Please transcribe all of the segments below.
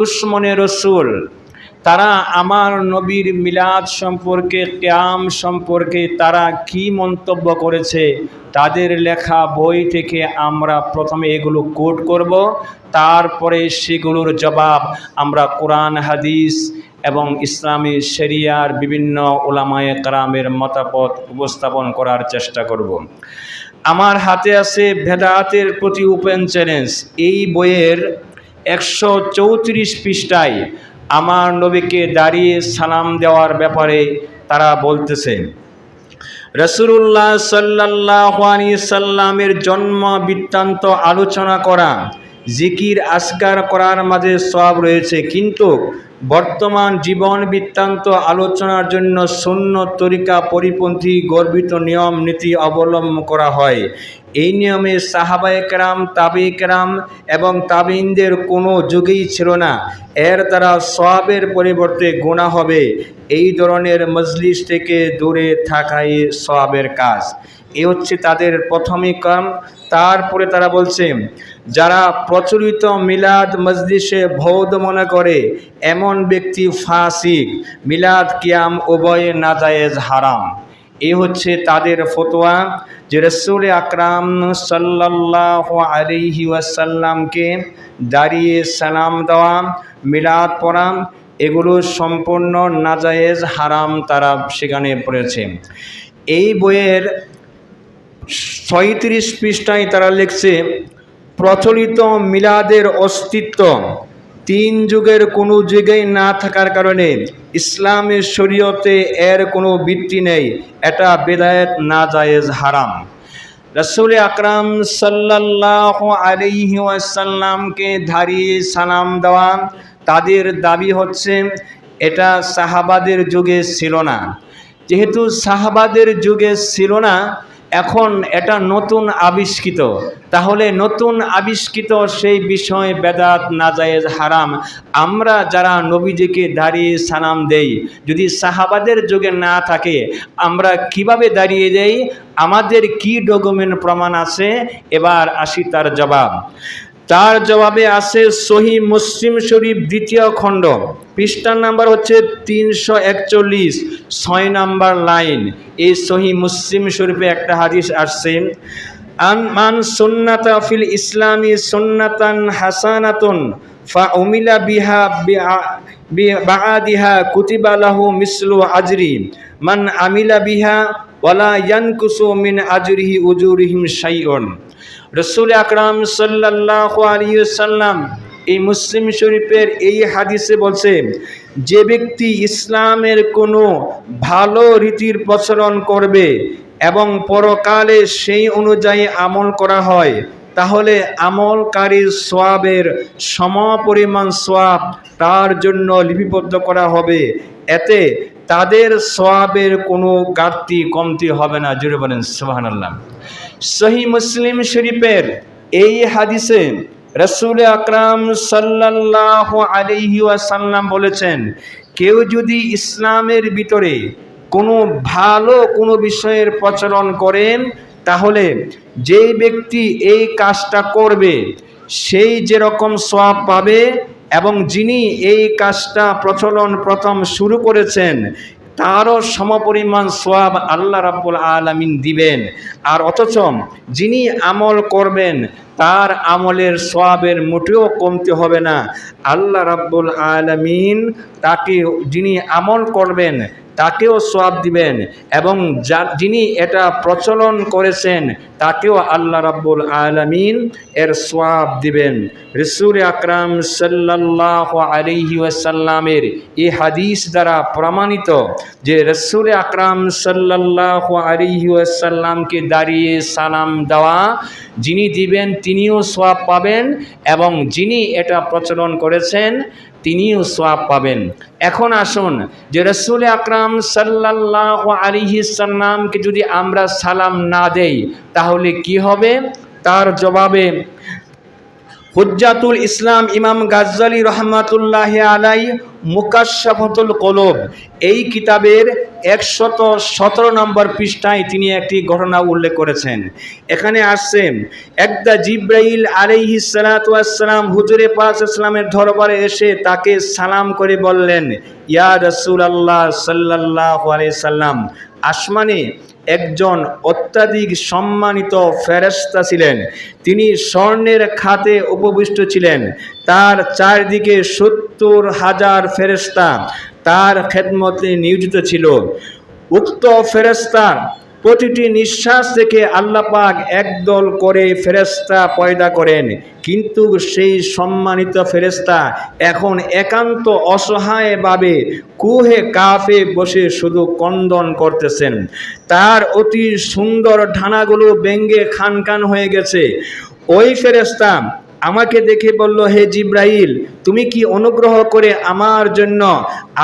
দুশমনে রসুল তারা আমার নবীর মিলাদ সম্পর্কে, কিয়াম সম্পর্কে তারা কি মন্তব্য করেছে, তাদের লেখা বই থেকে আমরা প্রথমে এগুলো কোট করব, তারপরে সেগুলোর জবাব আমরা কোরআন হাদিস এবং ইসলামী শরিয়ার বিভিন্ন উলামায়ে কেরামের মতামত উপস্থাপন করার চেষ্টা করব। আমার হাতে আছে বেদাতের প্রতি ওপেন চ্যালেঞ্জ। এই বইয়ের 134 পৃষ্ঠায় আমার নবীকে দাঁড়িয়ে সালাম দেওয়ার ব্যাপারে তারা বলতেছে, রাসূলুল্লাহ সাল্লাল্লাহু আলাইহি সাল্লামের জন্ম বৃত্তান্ত আলোচনা করা, জিকির আজকার করার মাঝে সওয়াব রয়েছে, কিন্তু বর্তমান জীবন বৃত্তান্ত আলোচনার জন্য সুন্নত তরিকা পরিপন্থী গর্বিত নিয়ম নীতি অবলম্বন করা হয়। এই নিয়মে সাহাবায়ে কেরাম, তাবেঈ কেরাম এবং তাবেঈনদের কোনো যুগেই ছিল না। এর দ্বারা সওয়াবের পরিবর্তে গুনাহ হবে। এই ধরনের মজলিস থেকে দূরে থাকাই সওয়াবের কাজ। এ হচ্ছে তাদের প্রথমই কাম। তারপরে তারা বলছে, যারা প্রচলিত মিলাদ মজলিসে বৈধ মনে করে এমন ব্যক্তি ফাসিক। মিলাদ কিয়াম উভয় নাজায়েজ, হারাম। এই হচ্ছে তাদের ফতোয়া যে রাসূল আকরাম সাল্লাল্লাহু আলাইহি ওয়াসাল্লামকে দাঁড়িয়ে সালাম দেওয়া, মিলাদ পড়া এগুলো সম্পূর্ণ নাজায়েজ, হারাম তারা সেখানে পড়েছে। এই বইয়ের 36 পৃষ্ঠায় তারা লিখছে, প্রচলিত মিলাদের অস্তিত্ব 3 যুগের কোনো যুগেই না থাকার কারণে ইসলামের শরীয়তে এর কোনো ভিত্তি নেই। এটা বেদায়েত, নাজায়েজ, হারাম। রাসূল আকরাম সাল্লাল্লাহু আলাইহি ওয়াসাল্লামকে দাঁড়িয়ে সালাম দেওয়া তাদের দাবি হচ্ছে এটা সাহাবাদের যুগে ছিল না। যেহেতু সাহাবাদের যুগে ছিল না, এখন এটা নতুন আবিষ্কৃত, তাহলে নতুন আবিষ্কৃত সেই বিষয় বেদাত, নাজায়েজ, হারাম। আমরা যারা নবীজিকে দাঁড়িয়ে সালাম দেই, যদি সাহাবাদের যুগে না থাকে আমরা কিভাবে দাঁড়িয়ে দেই? আমাদের কি ডকুমেন্ট প্রমাণ আছে? এবার আসি তার জবাব। তার জবাবে আছে সহিহ মুসলিম শরীফ 2য় খণ্ড, পৃষ্ঠা নাম্বার হচ্ছে 341, 6 নাম্বার লাইন। এই সহিহ মুসলিম শরীফে একটা হাদিস আসছে, মান সুন্নাতা ফিল ইসলামি সুন্নাতান হাসানাতুন ফা উমিলা বিহা বাআদিহা কুতিবা লাহু মিসলু আজরি মান আমিলা বিহা ওয়ালা ইয়ানকুসু মিন আজরিহি উজুরিহিম শাইউন। রাসূল আকরাম সাল্লাল্লাহু আলাইহি ওয়াসাল্লাম এই মুসলিম শরীফের এই হাদিসে বলছে, যে ব্যক্তি ইসলামের কোনো ভালো রীতির প্রচলন করবে এবং পরকালে সেই অনুযায়ী আমল করা হয়, তাহলে আমলকারীর সওয়াবের সমপরিমাণ সওয়াব তার জন্য লিপিবদ্ধ করা হবে। এতে তাদের সওয়াবের কোনো ঘাটতি কমতি হবে না। জোরে বলেন সুবহানাল্লাহ। সহিহ মুসলিম শরীফের এই হাদিসে রাসূল আকরাম সাল্লাল্লাহু আলাইহি ওয়াসাল্লাম বলেছেন, কেউ যদি ইসলামের ভিতরে কোনো ভালো কোনো বিষয়ের প্রচলন করেন, তাহলে যেই ব্যক্তি এই কাজটা করবে সেই যেরকম সওয়াব পাবে, এবং যিনি এই কাজটা প্রচলন প্রথম শুরু করেছেন তারও সমপরিমাণ সওয়াব আল্লাহ রাব্বুল আলামিন দিবেন। আর অথচ যিনি আমল করবেন তার আমলের সওয়াবের মোটেও কমতে হবে না। আল্লাহ রাব্বুল আলামিন তাকে, যিনি আমল করবেন তাকেও সওয়াব দিবেন, এবং যিনি এটা প্রচলন করেছেন তাকেও আল্লাহ রাব্বুল আলামিন এর সওয়াব দিবেন। রাসূল আকরাম সাল্লাল্লাহু আলাইহি ওয়াসাল্লামের এই হাদিস দ্বারা প্রমাণিত যে রাসূল আকরাম সাল্লাল্লাহু আলাইহি ওয়াসাল্লামকে দাঁড়িয়ে সালাম দেওয়া যিনি দিবেন তিনিও সওয়াব পাবেন, এবং যিনি এটা প্রচলন করেছেন তিনিও সওয়াব পাবেন। এখন আসুন যে রাসূল আকরাম সাল্লাল্লাহু আলাইহি সাল্লামকে যদি আমরা সালাম না দেই তাহলে কি হবে? তার জবাবে হুজ্জাতুল ইসলাম ইমাম গাজ্জালি রহমাতুল্লাহ আলাই মুকাশশাফাতুল কুলুব এই কিতাবের 117 নম্বর পৃষ্ঠায় তিনি একটি ঘটনা উল্লেখ করেছেন। এখানে আসছে, একদা জিব্রাইল আলাইহিস সালাতু ওয়াস সালাম হুজুরে পাক সাল্লামের দরবারে এসে তাকে সালাম করে বললেন, ইয়া রাসূলুল্লাহ সাল্লাল্লাহু আলাইহি সাল্লাম, আসমানে একজন অত্যাধিক সম্মানিত ফেরেশতা ছিলেন। তিনি স্বর্ণের খাতে উপবিষ্ট ছিলেন। তার চারদিকে 70,000 ফেরেশতা তার খেদমতে নিয়োজিত ছিল। উক্ত ফেরেশতা প্রতিটি নিঃশ্বাস থেকে আল্লাহ পাক একদল করে ফেরেশতা পয়দা করেন, কিন্তু সেই সম্মানিত ফেরেশতা এখন একান্ত অসহায়ভাবে কুহে কাফে বসে শুধু ক্রন্দন করতেছেন। তার অতি সুন্দর ঢানাগুলো ব্যঙ্গে খান খান হয়ে গেছে। ওই ফেরেশতা আমাকে দেখে বলল, হে জিব্রাইল, তুমি কি অনুগ্রহ করে আমার জন্য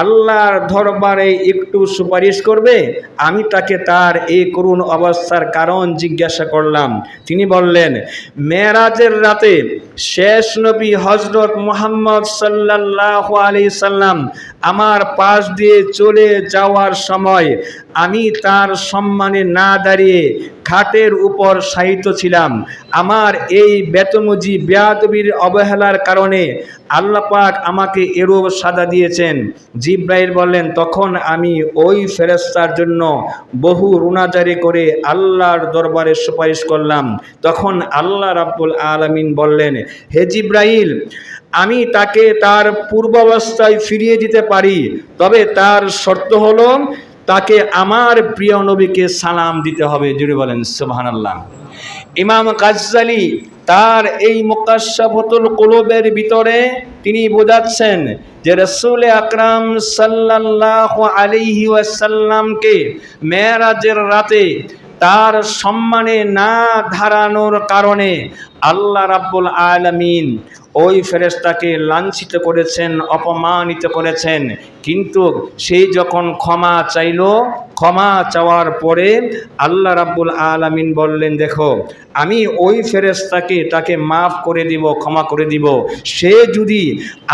আল্লাহর দরবারে একটু সুপারিশ করবে? আমি তাকে তার এই করুণ অবস্থার কারণ জিজ্ঞাসা করলাম। তিনি বললেন, মেরাজের রাতে শেষ নবী হযরত মুহাম্মদ সাল্লাল্লাহু আলাইহি সাল্লাম আমার পাশ দিয়ে চলে যাওয়ার সময় আমি তার সম্মানে না দাঁড়িয়ে খাটের উপর শায়িত ছিলাম। আমার এই বেতমজি বেয়াদবির অবহেলার কারণে আল্লাহ পাক আমাকে এরূপ সাজা দিয়েছেন। জিব্রাইল বললেন, তখন আমি ওই ফেরেশতার জন্য বহু রুনাজারি করে আল্লাহর দরবারে সুপারিশ করলাম। তখন আল্লাহ রাব্বুল আলামিন বললেন, হে জিব্রাইল, আমি তাকে তার পূর্বাবস্থায় ফিরিয়ে দিতে পারি, তবে তার শর্ত হলো তাকে আমার প্রিয় নবীকে সালাম দিতে হবে। জুড়ে বলেন সুবহানাল্লাহ। ইমাম গাজ্জালি তার এই মুকাশশাফাতুল কুলুবের ভিতরে তিনি বোঝাচ্ছেন যে রাসূল আকরাম সাল্লাল্লাহু আলাইহি ওয়াসাল্লামকে মেরাজের রাতে তার সম্মানে না ধারানোর কারণে আল্লাহ রাব্বুল আলামিন ওই ফেরেশতাকে লাঞ্ছিত করেছেন, অপমানিত করেছেন। কিন্তু সেই যখন ক্ষমা চাইল, ক্ষমা চাওয়ার পরে আল্লাহ রাব্বুল আলামিন বললেন, দেখো, আমি ওই ফেরেশতাকে তাকে মাফ করে দিব, ক্ষমা করে দিব। সে যদি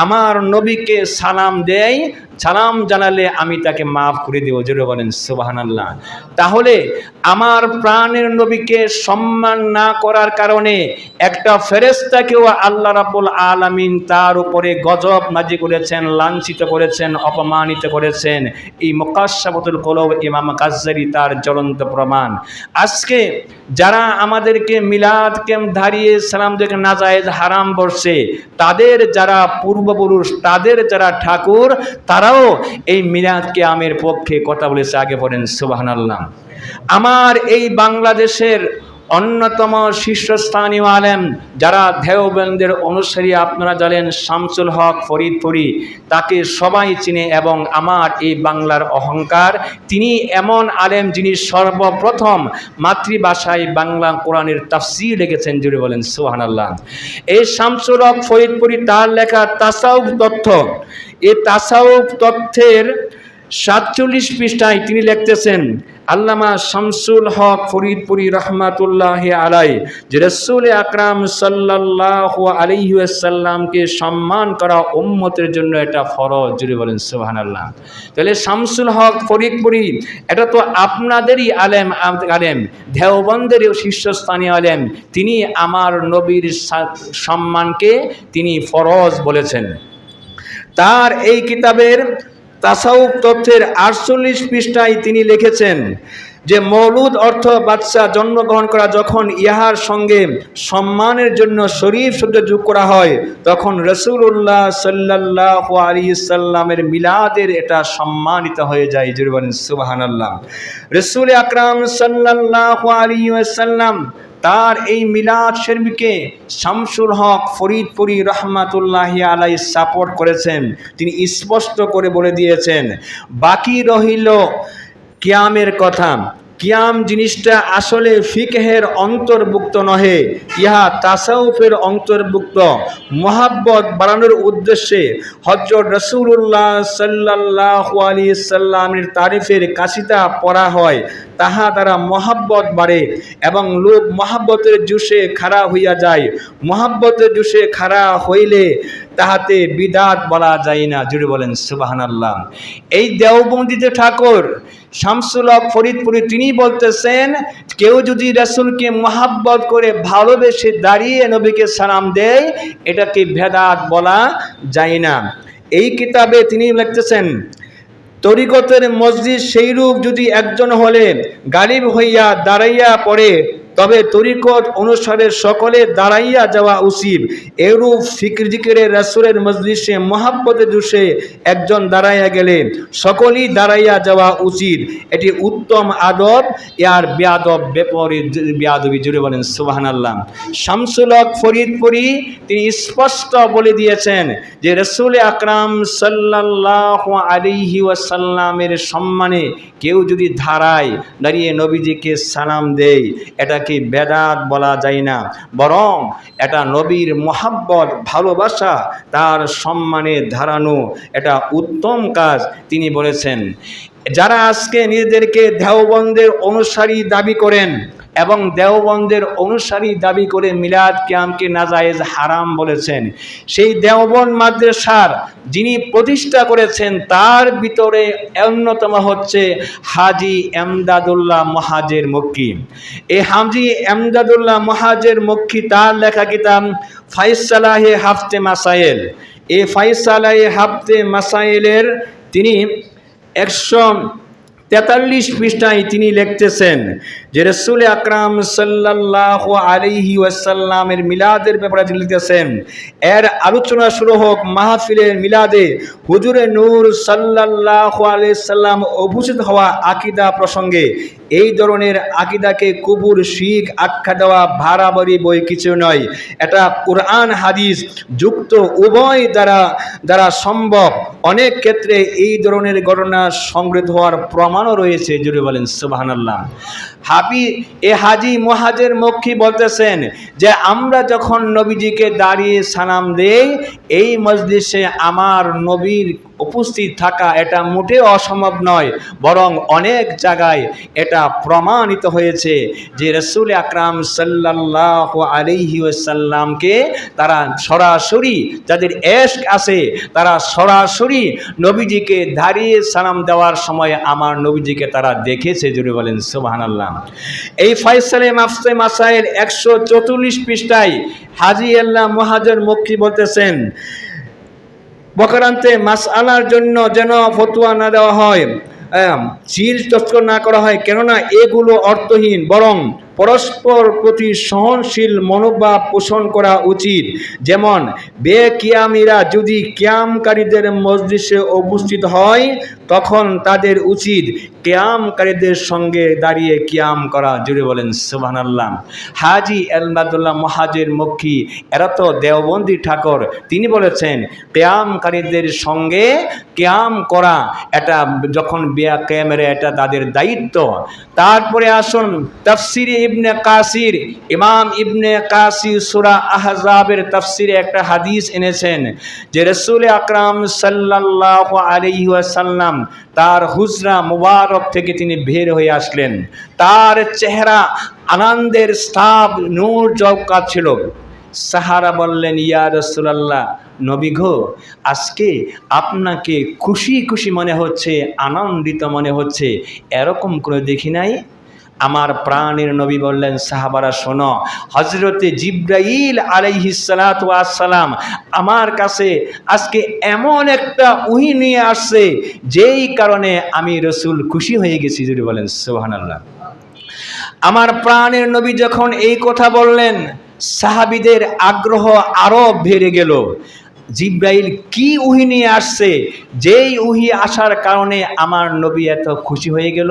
আমার নবীকে সালাম দেয়, সালাম জানালে আমি তাকে মাফ করে দেব। জোরে বলেন সুবহানাল্লাহ। তাহলে আমার প্রাণের নবীকে সম্মান না করার কারণে একটা ফেরেশতাকেও আল্লাহ রাব্বুল আলামিন তার উপরে গজব নাযিল করেছেন, লাঞ্ছিত করেছেন, অপমানিত করেছেন। এই মুকাশশাফাতুল কুলুব ইমাম গাজ্জালি তার জ্বলন্ত প্রমাণ। আজকে যারা আমাদেরকে মিলাদ ক্যাম্প দাঁড়িয়ে সালাম দেখে নাজায়েজ হারাম বলছে, তাদের যারা পূর্বপুরুষ, তাদের যারা ঠাকুর, তারাও এই মিলাদ কিয়ামের পক্ষে কথা বলেছে। আগে পড়েন সুবহানাল্লাহ। আমার এই বাংলাদেশের অন্যতম শীর্ষস্থানীয় আলেম যারা দেওবন্দের অনুসারী, আপনারা জানেন শামসুল হক ফরিদপুরি, তাকে সবাই চিনে এবং আমার এই বাংলার অহংকার। তিনি এমন আলেম যিনি সর্বপ্রথম মাতৃভাষায় বাংলা কোরআনের তাফসীর লিখেছেন। জুড়ে বলেন সুবহানাল্লাহ। এই শামসুল হক ফরিদপুরি তার লেখা তাসাউফ তথ্য, এই তাসাউফ তথ্যের 47 পৃষ্ঠায় তিনি লিখতেছেন, আল্লামা শামসুল হক ফরিদপুরি রহমাতুল্লাহি আলাইহি, যে রাসূল আকরাম সাল্লাল্লাহু আলাইহি ওয়াসাল্লামকে সম্মান করা উম্মতের জন্য এটা ফরজ। জুড়ে বলেন সুবহানাল্লাহ। তাহলে শামসুল হক ফরিদপুরি এটা তো আপনাদেরই আলেম, দেওবন্দেরও শীর্ষস্থানীয় আলেম। তিনি আমার নবীর সম্মানকে তিনি ফরজ বলেছেন। তার এই কিতাবের তাসাউফ তথ্যের 48 পৃষ্ঠায় তিনি লিখেছেন যে মৌলুদ অর্থ বাচ্চা জন্মগ্রহণ করা, যখন ইহার সঙ্গে সম্মানের জন্য শরীফ শব্দ যোগ করা হয়, তখন রাসূলুল্লাহ সাল্লাল্লাহু আলাইহি সাল্লামের মিলাদের এটা সম্মানিত হয়ে যায়। জোরে বলেন সুবহানাল্লাহ। রাসূল আকরাম সাল্লাল্লাহু আলাইহি ওয়াসাল্লাম তার এই মিলাদ শরীফকে শামসুল হক ফরিদপুরি রহমাতুল্লাহি আলাইহি সাপোর্ট করেছেন। তিনি স্পষ্ট করে বলে দিয়েছেন, বাকি রহিল কিয়ামের কথা। কিয়াম জিনিসটা আসলে ফিকহের অন্তর্ভুক্ত নহে, ইহা তাসাউফের অন্তর্ভুক্ত। মোহাব্বত বাড়ানোর উদ্দেশ্যে হযরত রাসূলুল্লাহ সাল্লাল্লাহু আলাইহি সাল্লামের তারিফের কাসিদা পড়া হয়। তাহা দ্বারা মহাব্বত বাড়ে এবং লোভ মহাব্বতের জুসে খাড়া হইয়া যায়। মহাব্বতের জুসে খাড়া হইলে তাহাতে বিদাত বলা যায় না। জুড়ে বলেন সুবহানাল্লাহ। এই দেওবন্দিতে ঠাকুর শামসুল হক ফরিদপুরি তিনি বলতেছেন, কেউ যদি রাসূলকে মহাব্বত করে ভালোবেসে দাঁড়িয়ে নবীকে সালাম দেয়, এটাকে ভেদাত বলা যায় না। এই কিতাবে তিনি লিখতেছেন, তরিকতের মসজিদ সেইরূপ যদি একজন হলে গালিব হইয়া দাঁড়াইয়া পড়ে, তবে তরিকত অনুসারে সকলে দাঁড়াইয়া যাওয়া উচিত। এরূপ ফিকির জিকিরে রাসূলের মজলিসে মহাব্বতে জুসে একজন দাঁড়াইয়া গেলে সকলেই দাঁড়াইয়া যাওয়া উচিত। এটি উত্তম আদব, ইয়ার বেয়াদব বিপরীত বেয়াদবি। জুড়ে বলেন সুবহানাল্লাহ। শামসুল হক ফরিদপুরি তিনি স্পষ্ট বলে দিয়েছেন যে রাসূল আকরাম সাল্লাল্লাহু আলাইহি ওয়াসাল্লামের সম্মানে কেউ যদি দাঁড়িয়ে নবীজিকে সালাম দেয়, এটাকে বেদাত বলা যায় না, বরং এটা নবীর মহাব্বত ভালোবাসা, তার সম্মানে দাঁড়ানো, এটা উত্তম কাজ তিনি বলেছেন। যারা আজকে নিজেদেরকে দেওবন্দের অনুসারী দাবি করেন এবং দেওবন্দের অনুসারী দাবি করে মিলাদ কিয়ামকে নাজায়েজ হারাম বলেছেন, সেই দেওবন্দ মাদ্রাসার যিনি প্রতিষ্ঠা করেছেন তার ভিতরে অন্যতম হচ্ছে হাজী এমদাদুল্লাহ মহাজের মক্কি। এই হাজী এমদাদুল্লাহ মহাজের মক্কি তার লেখা কিতাব ফায়সালাহে হাফতে মাসাইল, এই ফায়সালাহে হাফতে মাসাইলের তিনি 143 পৃষ্ঠায় তিনি লিখতেছেন যে রাসূল আকরাম সাল্লাল্লাহু আলাইহি ওয়াসাল্লামের মিলাদের ব্যাপারে তিনি লিখতেছেন, এর আলোচনা শুরু হোক মাহফিলের মিলাদে হুজুরে নূর সাল্লাল্লাহু আলাইহি সাল্লাম উপস্থিত হওয়া আকীদা প্রসঙ্গে। এই ধরনের আকীদাকে কুফর শিরক আখ্যা দেওয়া বাড়াবাড়ি বই কিছু নয়, এটা কোরআন হাদিস যুক্ত উভয় দ্বারা সম্ভব। অনেক ক্ষেত্রে এই ধরনের ঘটনা সংগৃহীত হওয়ার প্রমাণও রয়েছে। জুড়ে বলেন সুবহানাল্লাহ। হাজী মুহাজের মক্কি বলতেছেন যে আমরা যখন নবীজিকে দাঁড়িয়ে সালাম দেই, এই মজলিসে আমার নবীর উপস্থিত থাকা এটা মোটেও অসম্ভব নয়, বরং অনেক জায়গায় এটা প্রমাণিত হয়েছে যে রাসূল আকরাম সাল্লাল্লাহু আলাইহি ওয়াসাল্লামকে তারা সরাসরি, যাদের ইশক আছে তারা সরাসরি নবীজিকে দাঁড়িয়ে সালাম দেওয়ার সময় আমার নবীজিকে তারা দেখেছে। জুড়ে বলেন সুবহানাল্লাহ। এই ফায়সালে মাফতে মাসাইল 144 পৃষ্ঠায় হাজী আল্লাহ মুহাজের মক্কি বলতেছেন, বকরান্তে মাসআলার জন্য যেন ফতোয়া না দেওয়া হয়, চির তস্কর না করা হয়, কেননা এগুলো অর্থহীন, বরং পরস্পর প্রতি সহনশীল মনোভাব পোষণ করা উচিত। যেমন বেকিয়ামিরা যদি কিয়ামকারীদের মজলিসে উপস্থিত হয়, তখন তাদের উচিত কিয়ামকারীদের সঙ্গে দাঁড়িয়ে কিয়াম করা। জুড়ে বলেন সুবহানাল্লাহ। হাজী এমদাদুল্লাহ মহাজের মক্কি, এরা তো দেওবন্দি ঠাকুর, তিনি বলেছেন কিয়ামকারীদের সঙ্গে কিয়াম করা এটা যখন কিয়ামের এটা তাদের দায়িত্ব। তারপরে আসুন তাফসিরে ইবনে কাসির, ইমাম ইবনে কাসির সূরা আহজাবের তাফসিরে একটা হাদিস এনেছেন যে রাসূল আকরাম সাল্লাল্লাহু আলাইহি ওয়াসাল্লাম তার হুজরা মুবারক থেকে তিনি বের হয়ে আসলেন, তার চেহারা আনন্দের স্তাব নূর ঝলকা ছিল। সাহারা বললেন, ইয়া রাসূলুল্লাহ, নবী গো, আজকে আপনাকে খুশি খুশি মনে হচ্ছে, আনন্দিত মনে হচ্ছে, এরকম করে দেখি নাই। আমার প্রাণের নবী বললেন, সাহাবারা শোনো, হযরতে জিবরাইল আলাইহিস সালাতু ওয়াস সালাম আমার কাছে আজকে এমন একটা ওহী নিয়ে আসছে যেই কারণে আমি রাসূল খুশি হয়ে গেছি। যদি বলেন সুবহানাল্লাহ। আমার প্রাণের নবী যখন এই কথা বললেন, সাহাবীদের আগ্রহ আরো বেড়ে গেল। জিবরাইল কি ওহী নিয়ে আসছে, যেই ওহী আসার কারণে আমার নবী এত খুশি হয়ে গেল।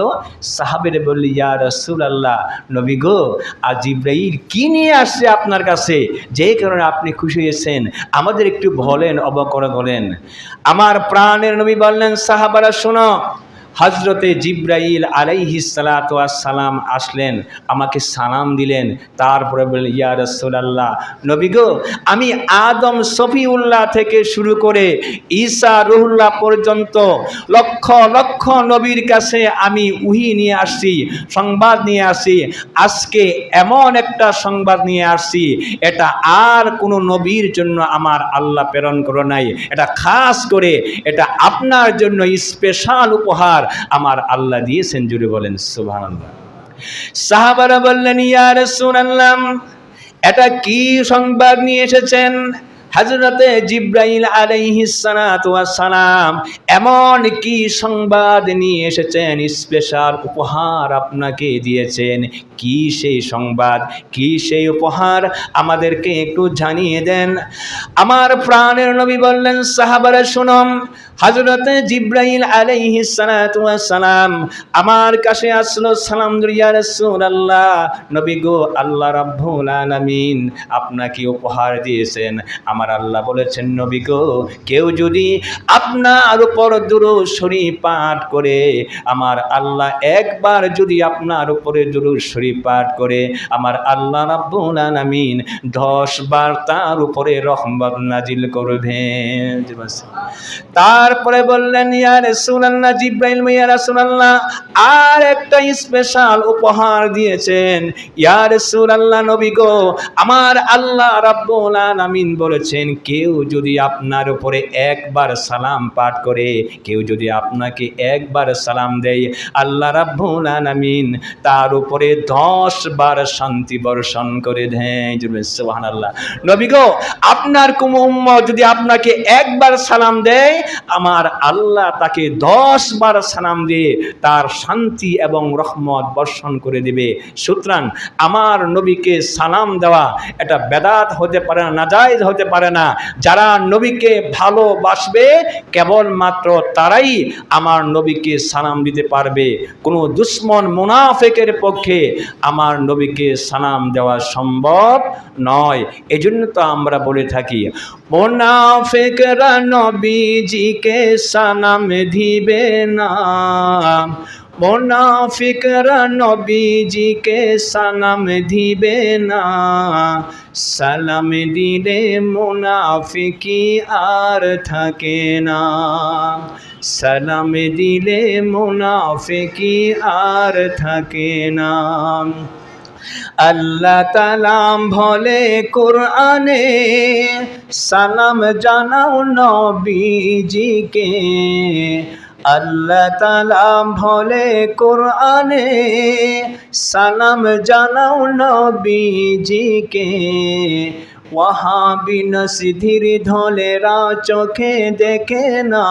সাহাবীরা বলল, ইয়া রাসূলুল্লাহ, নবী গো, আর জিবরাইল কি নিয়ে আসছে আপনার কাছে যেই কারণে আপনি খুশি হয়েছেন, আমাদের একটু বলেন, অবগত করেন। আমার প্রাণের নবী বললেন, সাহাবারা শোনো, হজরতে জিব্রাইল আলাইহিস সালাতু ওয়াস সালাম আসলেন, আমাকে সালাম দিলেন, তারপরে বললেন, ইয়া রাসূলুল্লাহ, নবী গো, আমি আদম সফিউল্লাহ থেকে শুরু করে ঈসা রুহুল্লাহ পর্যন্ত লক্ষ লক্ষ নবীর কাছে আমি উহি নিয়ে আসছি, সংবাদ নিয়ে আসি। আজকে এমন একটা সংবাদ নিয়ে আসছি, এটা আর কোনো নবীর জন্য আমার আল্লাহ প্রেরণ করে নাই, এটা খাস করে এটা আপনার জন্য স্পেশাল উপহার আমার আল্লাহ দিয়েছেন। জুড়ে বলেন সুবহানাল্লাহ। সাহাবারা বললেন, ইয়া রাসূলুল্লাহ, এটা কি সংবাদ নিয়ে এসেছেন? হযরতে জিব্রাইল আলাইহিস সালাতু ওয়াস সালাম এমন কি সংবাদ নিয়ে এসেছেন, স্পেশাল উপহার আপনাকে দিয়েছেন? কি সেই সংবাদ, কি সেই উপহার, আমাদেরকে একটু জানিয়ে দেন। আমার প্রাণের নবী বললেন, সাহাবারা শুনুন, হযরতে জিব্রাইল আলাইহিস সালাতু ওয়াস সালাম আমার কাছে আসলো, সালাম দিল, ইয়া রাসূলুল্লাহ, নবী গো, আল্লাহ রাব্বুল আলামিন আপনাকে উপহার দিয়েছেন। আমার আল্লাহ বলেছেন, নবী গো, কেউ যদি আপনার উপর দুরূদ শরীফ পাঠ করে, আমার আল্লাহ একবার যদি আপনার উপরে দুরূদ শরীফ পাঠ করে, আমার আল্লাহ রাব্বুল আলামিন 10 বার তার উপরে রহমত নাজিল করবেন। তারপরে বললেন, ইয়া রাসূলুল্লাহ, জিব্রাইল, ইয়া রাসূলুল্লাহ, আর একটা স্পেশাল উপহার দিয়েছেন। ইয়া রাসূলুল্লাহ, নবী গো, আমার আল্লাহ রাব্বুল আলামিন বলেছেন, কেউ যদি আপনার উপরে একবার সালাম পাঠ করে, কেউ যদি আপনাকে একবার সালাম দেয়, আল্লাহ রাব্বুল আলামিন তার উপরে 10 বার শান্তি বর্ষণ করে দেয়। সুবহানাল্লাহ। নবী গো, আপনার কোন উম্মত যদি আপনাকে একবার সালাম দেয়, আমার আল্লাহ তাকে 10 বার সালাম দিয়ে তার শান্তি এবং রহমত বর্ষণ করে দিবে। সুতরাং আমার নবীকে সালাম দেওয়া এটা বেদাত হতে পারে না, নাজায়েজ হতে পারে না। যারা নবীকে ভালোবাসবে কেবলমাত্র তারাই আমার নবীকে সালাম দিতে পারবে। কোনো দুশ্মন মুনাফিকের পক্ষে আমার নবীকে সালাম দেওয়া সম্ভব নয়। এজন্য তো আমরা বলে থাকি, মুনাফিকরা নবীজিকে সালাম দিবে না, মুনাফিকরা নবীজিকে সালাম দিবে না, সালাম দিলে মুনাফিকি আর থাকে না, সালাম দিলে মুনাফিকি আর থাকে না। আল্লাহ তাআলা বলে কোরআনে, সালাম জানাও নবীজিকে। আল্লাহ তাআলা বলে কোরআনে, সালাম জানাও নবীজিকে। ওয়াহাবি নসিধির ধলেরা চোখে দেখে না,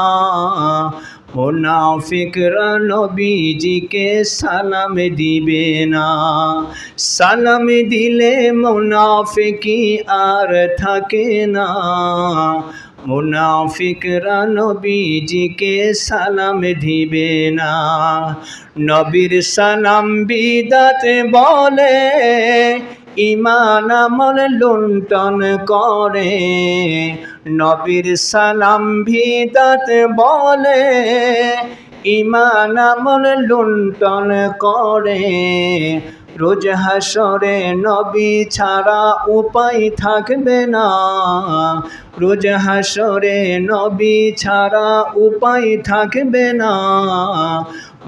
মুনাফিকরা নবীজিকে সালাম দিবে না, সালাম দিলে মুনাফিকি আর থাকে না, মুনাফিকরা নবীজিকে সালাম দিবে না। নবীর সালাম বিদাত বলে, ঈমান আমল লুণ্ঠন করে। নবীর সালাম বিদাত বলে, ঈমান আমল লুণ্ঠন করে। রোজ হাসরে নবী ছাড়া উপায় থাকবে না, রোজ হাসরে নবী ছাড়া উপায় থাকবে না।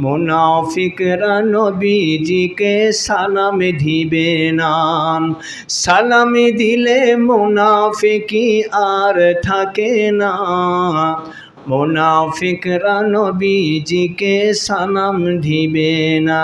মুনাফিকরা নবীজিকে সালাম দিবে না, সালাম দিলে মুনাফিকি আর থাকে না, মুনাফিকরা নবীজিকে সালাম দিবে না।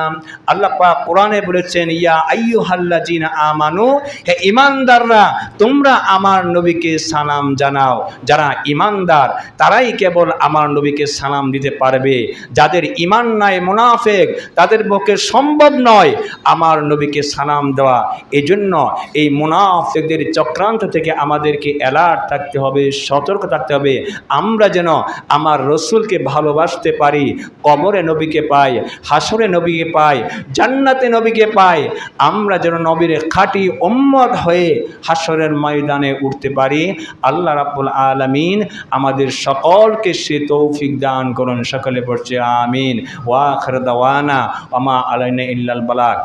আল্লাহ পাক কোরআনে বলেছেন, ইয়া আইয়ুহাল্লাযিনা আমানু, হে ঈমানদাররা, তোমরা আমার নবীকে সালাম জানাও। যারা ঈমানদার তারাই কেবল আমার নবীকে সালাম দিতে পারবে। যাদের ঈমান নাই, মুনাফিক, তাদের পক্ষে সম্ভব নয় আমার নবীকে সালাম দেওয়া। এজন্য এই মুনাফিকদের চক্রান্ত থেকে আমাদেরকে অ্যালার্ট থাকতে হবে, সতর্ক থাকতে হবে। আমরা যেন আমার রসুলকে ভালোবাসতে পারি, কবরে নবীকে পাই, হাসরে নবীকে পাই, জান্নাতে নবীকে পাই। আমরা যেন নবীর খাঁটি উম্মত হয়ে হাসরের ময়দানে উঠতে পারি। আল্লাহ রাব্বুল আলামিন আমাদের সকলকে সে তৌফিক দান করুন। সকলে পড়ছে আমিন। ওয়া আখির দাওয়ানা ওয়া মা আলাইনা ইল্লাল বালাগ।